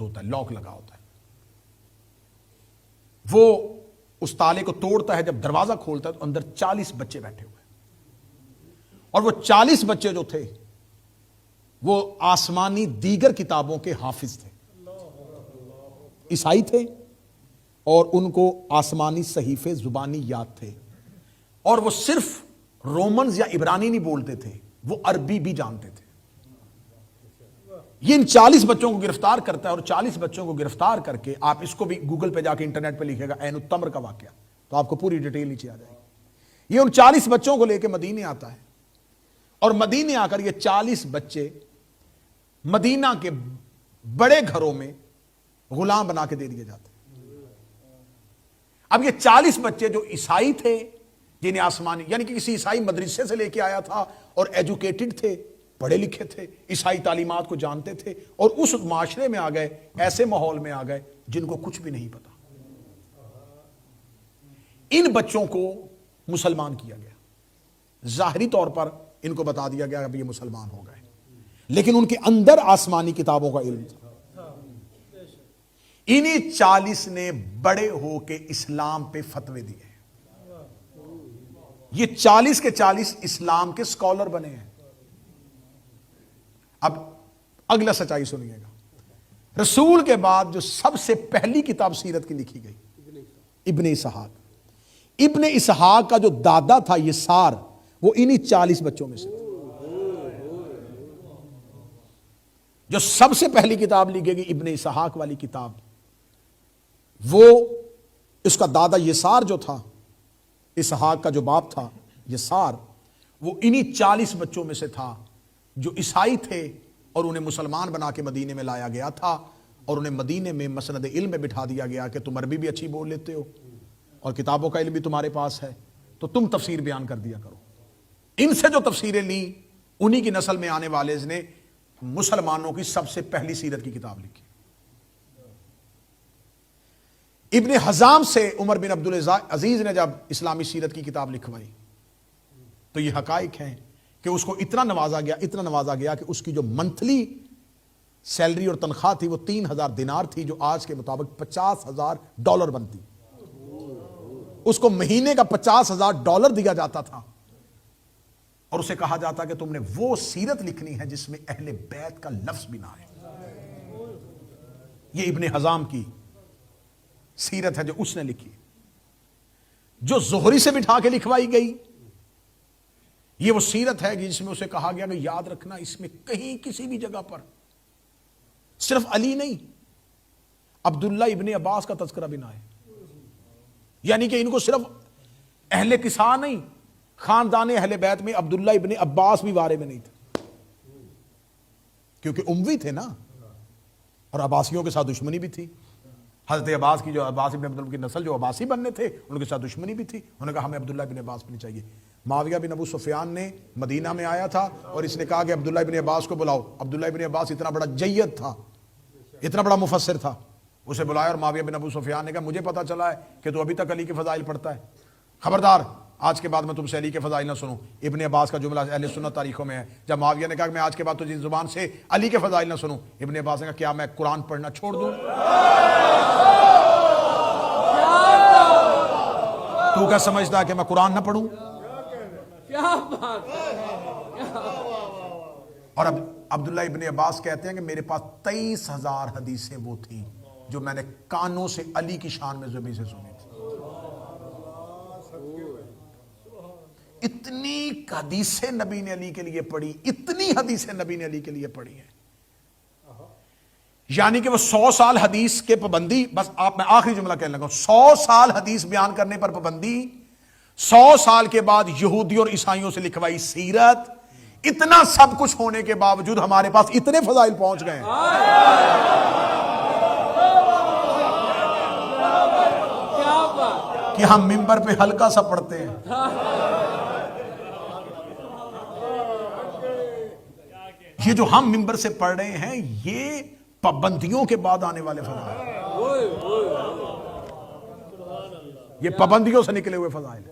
ہوتا ہے، لاک لگا ہوتا ہے. وہ اس تالے کو توڑتا ہے، جب دروازہ کھولتا ہے تو اندر 40 بچے بیٹھے ہوئے، اور وہ 40 بچے جو تھے وہ آسمانی دیگر کتابوں کے حافظ تھے، عیسائی تھے، اور ان کو آسمانی صحیفے زبانی یاد تھے، اور وہ صرف رومنز یا عبرانی نہیں بولتے تھے، وہ عربی بھی جانتے تھے. یہ ان 40 بچوں کو گرفتار کرتا ہے، اور 40 بچوں کو گرفتار کر کے، آپ اس کو بھی گوگل پہ جا کے انٹرنیٹ پہ لکھے گا عین التمر کا واقعہ، تو آپ کو پوری ڈیٹیل نیچے آ جائے گی. یہ ان 40 بچوں کو لے کے مدینے آتا ہے، اور مدینے آ کر یہ 40 بچے مدینہ کے بڑے گھروں میں غلام بنا کے دے دیے جاتے ہیں. اب یہ 40 بچے جو عیسائی تھے، جنہیں آسمانی یعنی کہ کسی عیسائی مدرسے سے لے کے آیا تھا، اور ایجوکیٹڈ تھے، پڑھے لکھے تھے، عیسائی تعلیمات کو جانتے تھے، اور اس معاشرے میں آ گئے، ایسے ماحول میں آ گئے جن کو کچھ بھی نہیں پتا. ان بچوں کو مسلمان کیا گیا، ظاہری طور پر ان کو بتا دیا گیا اب یہ مسلمان ہو گئے، لیکن ان کے اندر آسمانی کتابوں کا علم تھا. انہی 40 نے بڑے ہو کے اسلام پہ فتوے دیے. یہ 40 کے 40 اسلام کے سکولر بنے ہیں. اب اگلا سچائی سنیے گا. رسول کے بعد جو سب سے پہلی کتاب سیرت کی لکھی گئی ابن اسحاق. ابن اسحاق کا جو دادا تھا یسار، وہ انہی 40 بچوں میں سے تھا. جو سب سے پہلی کتاب لکھی گئی ابن اسحاق والی کتاب، وہ اس کا دادا یسار جو تھا، اسحاق کا جو باپ تھا یسار، وہ انہی 40 بچوں میں سے تھا جو عیسائی تھے، اور انہیں مسلمان بنا کے مدینے میں لایا گیا تھا، اور انہیں مدینے میں مسند علم میں بٹھا دیا گیا کہ تم عربی بھی اچھی بول لیتے ہو اور کتابوں کا علم بھی تمہارے پاس ہے، تو تم تفسیر بیان کر دیا کرو. ان سے جو تفسیریں لیں، انہی کی نسل میں آنے والے نے مسلمانوں کی سب سے پہلی سیرت کی کتاب لکھی. ابن حزام سے عمر بن عبدالعزیز نے جب اسلامی سیرت کی کتاب لکھوائی، تو یہ حقائق ہیں کہ اس کو اتنا نوازا گیا کہ اس کی جو منتھلی سیلری اور تنخواہ تھی وہ 3000 دینار تھی، جو آج کے مطابق $50,000 بنتی. اس کو مہینے کا $50,000 دیا جاتا تھا، اور اسے کہا جاتا کہ تم نے وہ سیرت لکھنی ہے جس میں اہل بیت کا لفظ بھی نہ ہے. یہ ابن حزام کی سیرت ہے جو اس نے لکھی. جو زہری سے بٹھا کے لکھوائی گئی، یہ وہ سیرت ہے جس میں اسے کہا گیا کہ یاد رکھنا اس میں کہیں کسی بھی جگہ پر صرف علی نہیں، عبداللہ ابن عباس کا تذکرہ بھی نہ ہے. یعنی کہ ان کو صرف اہل قصہ نہیں، خاندان اہل بیت میں عبداللہ ابن عباس بھی بارے میں نہیں تھا، کیونکہ اموی تھے نا، اور عباسیوں کے ساتھ دشمنی بھی تھی. حضرت عباس کی جو عباس ابن عبداللہ کی نسل جو عباسی بننے تھے، ان کے ساتھ دشمنی بھی تھی. انہوں نے کہا ہمیں عبداللہ ابن عباس بھی نہیں چاہیے. معاویہ بن ابو سفیان نے مدینہ میں آیا تھا، اور اس نے کہا کہ عبداللہ ابن عباس کو بلاؤ. عبداللہ ابن عباس اتنا بڑا جید تھا، اتنا بڑا مفسر تھا، اسے بلایا، اور معاویہ بن ابو سفیان نے کہا مجھے پتا چلا ہے کہ تو ابھی تک علی کے فضائل پڑھتا ہے، خبردار آج کے بعد میں تم سے علی کے فضائل نہ سنوں. ابن عباس کا جملہ اہل سنت تاریخوں میں ہے. جب معاویہ نے کہا کہ میں آج کے بعد تجھے زبان سے علی کے فضائل نہ سنوں، ابن عباس نے کہا کیا میں قرآن پڑھنا چھوڑ دوں؟ تو کیا سمجھتا ہے کہ میں قرآن نہ پڑھوں؟ اور اب عبداللہ ابن عباس کہتے ہیں کہ میرے پاس 23,000 حدیثیں وہ تھیں جو میں نے کانوں سے علی کی شان میں زبی سے سنی تھی. اتنی حدیثیں نبی نے علی کے لیے پڑھی، اتنی حدیثیں نبی نے علی کے لیے پڑھی ہیں. یعنی کہ وہ 100 سال حدیث کے پابندی، بس آپ میں آخری جملہ کہنے لگا، 100 سال حدیث بیان کرنے پر پابندی، 100 سال کے بعد یہودیوں اور عیسائیوں سے لکھوائی سیرت، اتنا سب کچھ ہونے کے باوجود ہمارے پاس اتنے فضائل پہنچ گئے ہیں. کہ ہم منبر پہ ہلکا سا پڑھتے ہیں. یہ جو ہم منبر سے پڑھ رہے ہیں یہ پابندیوں کے بعد آنے والے فضائل، یہ پابندیوں سے نکلے ہوئے فضائل.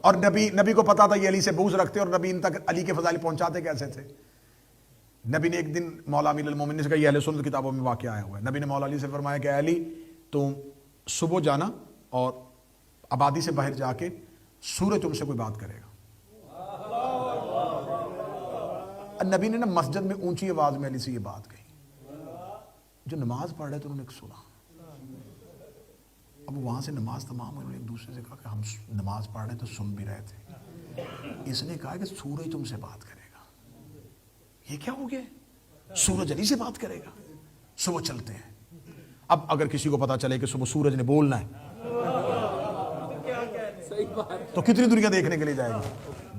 اور نبی کو پتا تھا یہ علی سے بغض رکھتے، اور نبی ان تک علی کے فضائل پہنچاتے کیسے تھے؟ نبی نے ایک دن مولا امیر المومنین سے کہا، یہ اہل سنت کتابوں میں واقعہ آیا ہوا ہے، نبی نے مولا علی سے فرمایا کہ علی تم صبح جانا اور آبادی سے باہر جا کے سورج تم سے کوئی بات کرے گا. نبی نے نا مسجد میں اونچی آواز میں علی سے یہ بات کہی. جو نماز پڑھ رہے تھے انہوں نے سنا. اب وہاں سے نماز تمام ہوئی، انہوں نے ایک دوسرے سے کہا کہ ہم نماز پڑھ رہے تو سن بھی رہے تھے. اس نے کہا کہ سورج تم سے بات کرے گا. یہ کیا ہو گیا؟ سورج علی سے بات کرے گا. صبح چلتے ہیں. اب اگر کسی کو پتا چلے کہ صبح سورج نے بولنا ہے تو کتنی دنیا دیکھنے کے لیے جائے گا؟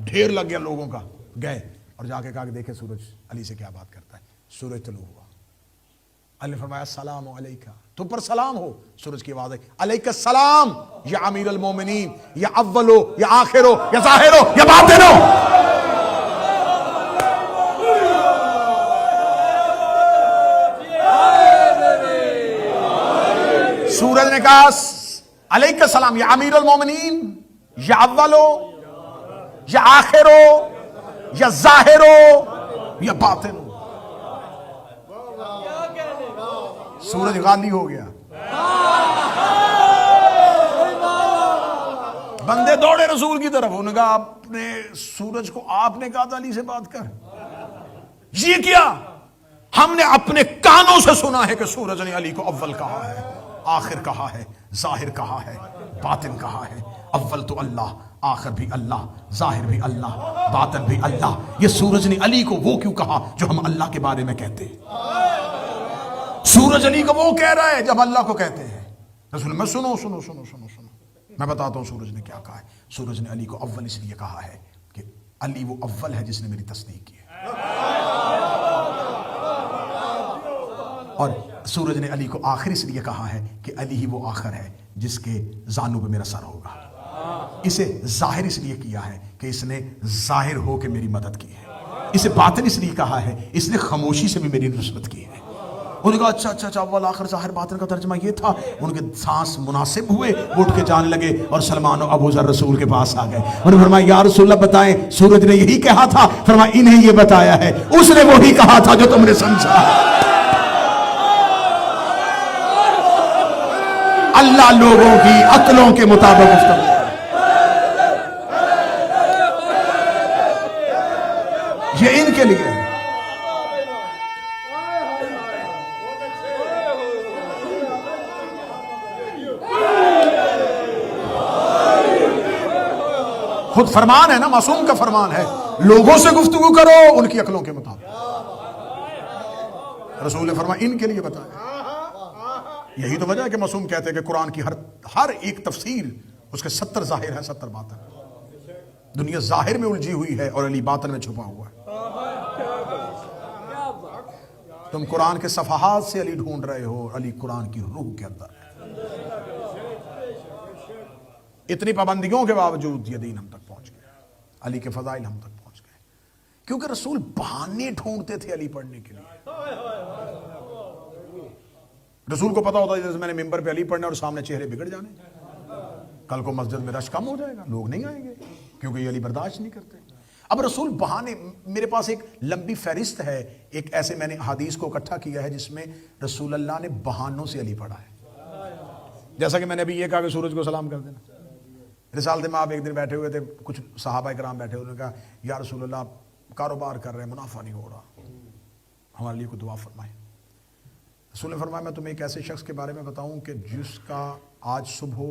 ڈھیر لگ گیا لوگوں کا. گئے اور جا کے کہا کہ دیکھیں سورج علی سے کیا بات کرتا ہے. سورج طلوع ہوا. علی نے فرمایا السلام علیکہ، تم پر سلام ہو. سورج کی آواز ہے علیکہ السلام یا امیر المومنین، یا اول ہو یا آخر ہو یا ظاہر ہو یا باطن ہو. سورج نے کہا علیکہ السلام یا امیر المومنین، یا اول ہو یا آخر ہو یا ظاہر ہو یا باطن ہو. سورج غالی ہو گیا. بندے دوڑے رسول کی طرف. انہوں نے کہا آپ نے سورج کو آپ نے کہا تھا علی سے بات کر. یہ کیا؟ ہم نے اپنے کانوں سے سنا ہے کہ سورج نے علی کو اول کہا ہے، آخر کہا ہے، ظاہر کہا ہے، باطن کہا ہے. اول تو اللہ، آخر بھی اللہ، ظاہر بھی اللہ، باطن بھی اللہ. یہ سورج نے علی کو وہ کیوں کہا جو ہم اللہ کے بارے میں کہتے ہیں؟ سورج علی کو وہ کہہ رہا ہے جب اللہ کو کہتے ہیں. رسول میں سنو سنو سنو سنو سنو میں بتاتا ہوں سورج نے کیا کہا ہے. سورج نے علی کو اول اس لیے کہا ہے کہ علی وہ اول ہے جس نے میری تصدیق کی ہے، اور سورج نے علی کو آخر اس لیے کہا ہے کہ علی ہی وہ آخر ہے جس کے زانوں پہ میرا سر ہوگا. اسے ظاہر اس لیے کیا ہے کہ اس نے ظاہر ہو کے میری مدد کی ہے. اسے باطن اس لیے کہا ہے اس نے خاموشی سے بھی میری نصرت کی ہے. انہوں نے کہا اچھا اچھا اچھا اول آخر ظاہر باطن کا ترجمہ یہ تھا. ان کے سانس مناسب ہوئے، اٹھ کے جانے لگے اور سلمان و ابو ذر رسول کے پاس آ گئے. انہوں نے فرمایا یا رسول اللہ بتائیں سورج نے یہی کہا تھا؟ فرمایا انہیں یہ بتایا ہے، اس نے وہی کہا تھا جو تم نے سمجھا. اللہ لوگوں کی عقلوں کے مطابق گفتگو. یہ ان کے لیے خود فرمان ہے نا، معصوم کا فرمان ہے لوگوں سے گفتگو کرو ان کی عقلوں کے مطابق. رسول نے فرمایا ان کے لیے بتایا. یہی تو وجہ ہے کہ معصوم کہتے ہیں کہ قرآن کی ہر ایک تفسیر اس کے 70 ظاہر ہے 70 باطن. دنیا ظاہر میں الجھی ہوئی ہے اور علی باطن میں چھپا ہوا ہے. تم قرآن کے صفحات سے علی ڈھونڈ رہے ہو، علی قرآن کی روح کے اندر ہے. اتنی پابندیوں کے باوجود یہ دین ہم تک پہنچ گیا، علی کے فضائل ہم تک پہنچ گئے، کیونکہ رسول بہانے ڈھونڈتے تھے علی پڑھنے کے لیے. رسول کو پتا ہوتا ہے جیسے میں نے ممبر پہ علی پڑھنا اور سامنے چہرے بگڑ جانے، کل کو مسجد میں رش کم ہو جائے گا، لوگ نہیں آئیں گے کیونکہ یہ علی برداشت نہیں کرتے. اب رسول بہانے، میرے پاس ایک لمبی فہرست ہے، ایک ایسے میں نے حدیث کو اکٹھا کیا ہے جس میں رسول اللہ نے بہانوں سے علی پڑھا ہے. جیسا کہ میں نے ابھی یہ کہا کہ سورج کو سلام کر دینا. رسالت میں آپ ایک دن بیٹھے ہوئے تھے، کچھ صحابہ کرام بیٹھے ہوئے، انہوں نے کہا یا رسول اللہ کاروبار کر رہے ہیں منافع نہیں ہو رہا، ہمارے لیے کوئی دعا فرمائے. رسول نے فرمایا میں تمہیں ایک ایسے شخص کے بارے میں بتاؤں کہ جس کا آج صبح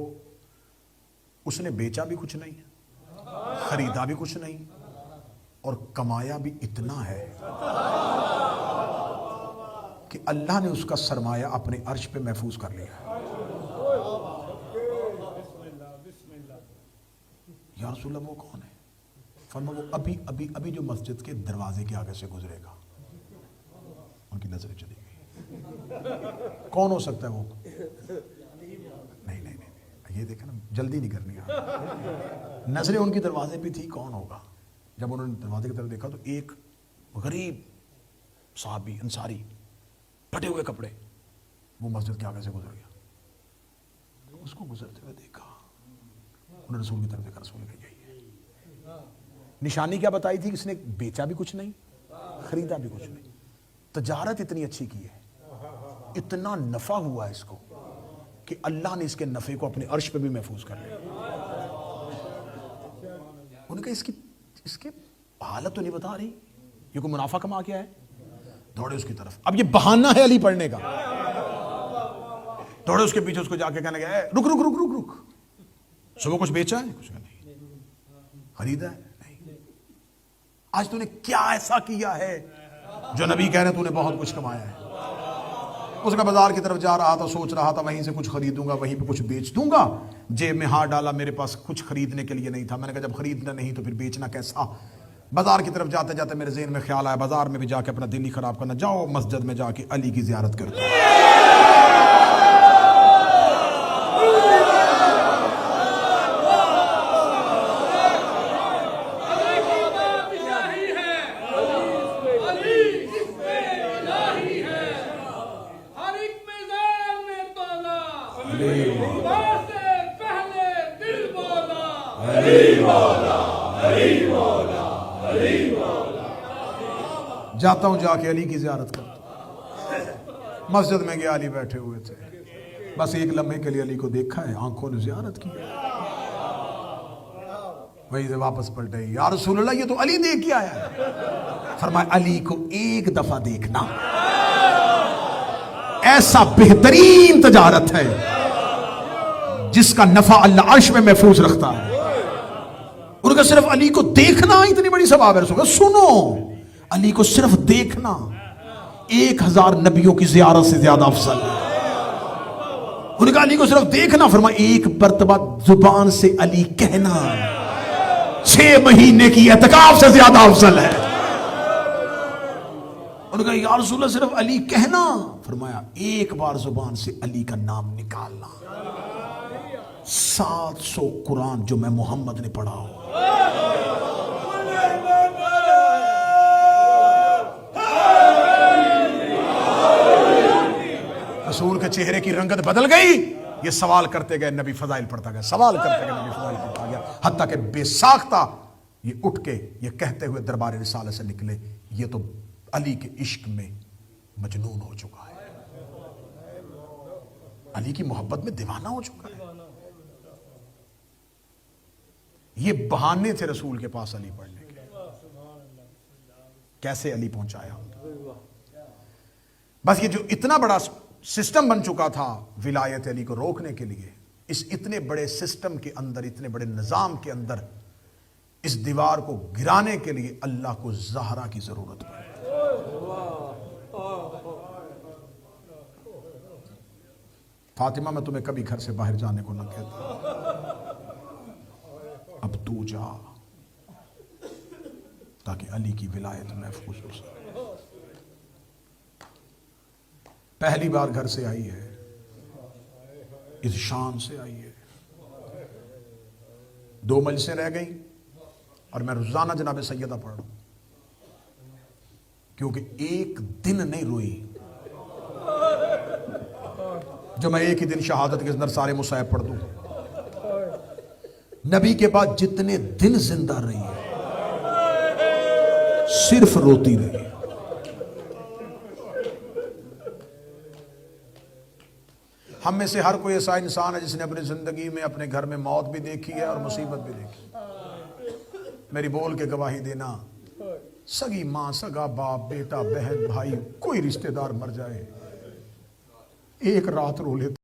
اس نے بیچا بھی کچھ نہیں، خریدا بھی کچھ نہیں، اور کمایا بھی اتنا ہے کہ اللہ نے اس کا سرمایہ اپنے عرش پہ محفوظ کر لیا. یا رسول اللہ وہ کون ہے؟ فرمایا وہ ابھی جو مسجد کے دروازے کے آگے سے گزرے گا. ان کی نظریں چلی گئی. کون ہو سکتا ہے وہ؟ نہیں یہ دیکھیں نا، جلدی نہیں کرنی. نظریں ان کی دروازے پہ تھی، کون ہوگا؟ جب انہوں نے دروازے کی طرف دیکھا تو ایک غریب صحابی انصاری پھٹے ہوئے کپڑے، وہ مسجد کے آگے سے گزر گیا. اس کو گزرتے ہوئے دیکھا، انہوں نے رسول کی طرف دیکھا، رسول نے کہا یہی ہے. نشانی کیا بتائی تھی؟ اس نے بیچا بھی کچھ نہیں، خریدا بھی کچھ نہیں. تجارت اتنی اچھی کی ہے, اتنا نفع ہوا ہے اس کو کہ اللہ نے اس کے نفع کو اپنے عرش پہ بھی محفوظ کر لیا. ان کا اس کے حالت تو نہیں بتا رہی, یہ کوئی منافع کما کیا ہے, دوڑے اس کی طرف. اب یہ بہانہ ہے علی پڑھنے کا, دوڑے اس کے پیچھے, اس کو جا کے کہنے گیا رک رک رک رک رک, صبح کچھ بیچا ہے؟ کچھ نہیں. خریدا ہے؟ نہیں. آج تو نے کیا ایسا کیا ہے جو نبی کہہ رہے تو نے بہت کچھ کمایا ہے. اس کا بازار کی طرف جا رہا تھا, سوچ رہا تھا وہیں سے کچھ خریدوں گا, وہیں پہ کچھ بیچ دوں گا. جیب میں ہاتھ ڈالا, میرے پاس کچھ خریدنے کے لیے نہیں تھا. میں نے کہا جب خریدنا نہیں تو پھر بیچنا کیسا. بازار کی طرف جاتے جاتے میرے ذہن میں خیال آیا, بازار میں بھی جا کے اپنا دل ہی خراب کرنا, جاؤ مسجد میں جا کے علی کی زیارت کرو. جاتا ہوں, جا کے علی کی زیارت کرتا ہوں. مسجد میں گیا, علی بیٹھے ہوئے تھے. بس ایک لمحے کے لیے علی کو دیکھا ہے, آنکھوں نے زیارت کی. وہیں سے واپس پلٹے, یا رسول اللہ یہ تو علی دیکھ کے آیا ہے. فرمایا علی کو ایک دفعہ دیکھنا ایسا بہترین تجارت ہے جس کا نفع اللہ عرش میں محفوظ رکھتا ہے. ان کا صرف علی کو دیکھنا اتنی بڑی ثواب ہے. رسول اللہ سنو, علی کو صرف دیکھنا 1000 نبیوں کی زیارت سے زیادہ افضل ہے. ان کا علی کو صرف دیکھنا, فرمایا ایک مرتبہ زبان سے علی کہنا 6 مہینے کی اعتکاف سے زیادہ افضل ہے. ان کا یا رسول اللہ صرف علی کہنا, فرمایا ایک بار زبان سے علی کا نام نکالنا 700 قرآن جو میں محمد نے پڑھا ہو. رسول کے چہرے کی رنگت بدل گئی. یہ سوال کرتے گئے, نبی فضائل پڑھتا گیا, سوال کرتے گئے, نبی فضائل پڑھتا گیا, حتیٰ کہ بے ساختہ یہ اٹھ کے یہ کہتے ہوئے دربار رسالہ سے نکلے, یہ تو علی کے عشق میں مجنون ہو چکا ہے, علی کی محبت میں دیوانہ ہو چکا ہے. یہ بہانے تھے رسول کے پاس علی پڑھنے کے. کیسے علی پہنچایا. بس یہ جو اتنا بڑا سسٹم بن چکا تھا ولایت علی کو روکنے کے لیے, اس اتنے بڑے سسٹم کے اندر, اتنے بڑے نظام کے اندر اس دیوار کو گرانے کے لیے اللہ کو زہرا کی ضرورت پڑی. فاطمہ میں تمہیں کبھی گھر سے باہر جانے کو نہ کہتا, اب تو جا تاکہ علی کی ولایت محفوظ ہو سکے. پہلی بار گھر سے آئی ہے, اس شان سے آئی ہے. 2 مجلسیں رہ گئیں اور میں روزانہ جناب سیدہ پڑھ رہا ہوں, کیونکہ ایک دن نہیں روئی جو میں ایک ہی دن شہادت کے اندر سارے مصائب پڑھ دوں. نبی کے بعد جتنے دن زندہ رہی ہے صرف روتی رہی. ہم میں سے ہر کوئی ایسا انسان ہے جس نے اپنی زندگی میں اپنے گھر میں موت بھی دیکھی ہے اور مصیبت بھی دیکھی. میری بول کے گواہی دینا, سگی ماں, سگا باپ, بیٹا, بہن, بھائی, کوئی رشتہ دار مر جائے ایک رات رو لیتا